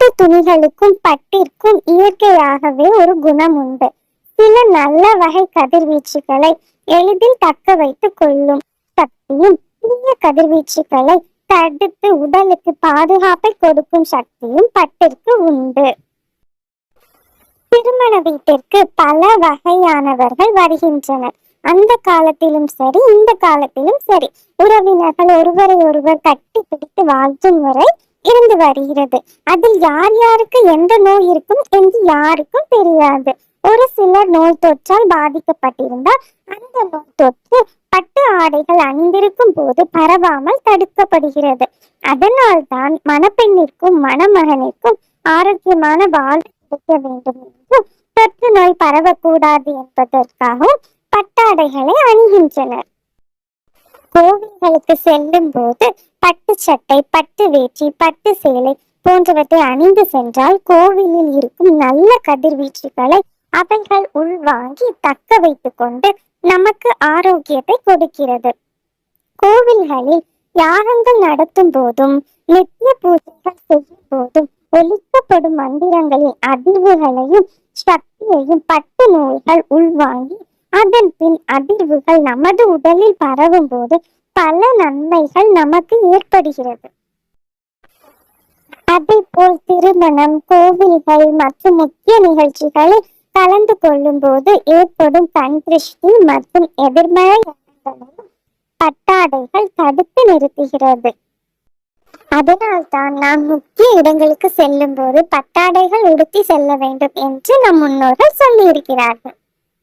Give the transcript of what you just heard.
பட்டு துணிகளுக்கும் பட்டிற்கும் இயற்கையாகவே ஒரு குணம் உண்டு. சில நல்ல வகை கதிர்வீச்சுகளை எளிதில் தக்க வைத்துக் கொள்ளும் சக்தியும், தீய கதிர்வீச்சுகளை தடுத்து உடலுக்கு பாதுகாப்பை கொடுக்கும் சக்தியும் பட்டிற்கு உண்டு. திருமண வீட்டிற்கு பல வகையானவர்கள் வருகின்றனர். அந்த காலத்திலும் சரி, இந்த காலத்திலும் சரி, உறவினர்கள் ஒருவரை ஒருவர் கட்டி பிடித்து வாழ்த்தும் முறை இருந்து வருகிறது. அதில் யார் யாருக்கு எந்த நோய் இருக்கும் என்று யாருக்கும் தெரியாது. ஒரு சிலர் நோய் தொற்றால் பாதிக்கப்பட்டிருந்தால் அந்த நோய் தொற்று பட்டு ஆடைகள் அணிந்திருக்கும் போது பரவாமல் தடுக்கப்படுகிறது. அதனால் தான் மணப்பெண்ணிற்கும் மணமகனிற்கும் ஆரோக்கியமான வாழ்வு கிடைக்க வேண்டும் என்றும் தொற்று நோய் பரவக்கூடாது என்பதற்காகவும் பட்டாடைகளை அணிகின்றனர். கோவில்களுக்கு செல்லும் போது பட்டு சட்டை, பட்டு வேட்டி, பட்டு சேலை போன்றவற்றை அணிந்து சென்றால் கோவிலில் இருக்கும் நல்ல கதிர்வீச்சுகளை அவைகள் உள்வாங்கி தக்க வைத்துக் கொண்டு நமக்கு ஆரோக்கியத்தை கொடுக்கிறது. கோவில்களில் யாகங்கள் நடத்தும் போதும் நித்திய பூஜைகள் செய்யும் போதும் ஒலிக்கப்படும் மந்திரங்களின் அதிர்வுகளையும் சக்தியையும் பட்டு நூல்கள் உள்வாங்கி அதன் பின் அதிர்வுகள் நமது உடலில் பரவும் போது பல நன்மைகள் நமக்கு ஏற்படுகிறது. அதே போல் திருமணம், கோவில்கள் மற்றும் முக்கிய நிகழ்ச்சிகளில் கலந்து கொள்ளும் போது ஏற்படும் கண் திருஷ்டி மற்றும் எதிர்மறை எண்ணங்களையும் பட்டாடைகள் தடுத்து நிறுத்துகிறது. அதனால்தான் நாம் முக்கிய இடங்களுக்கு செல்லும் போது பட்டாடைகள் உடுத்தி செல்ல வேண்டும் என்று நம் முன்னோர்கள் சொல்லி இருக்கிறார்கள்.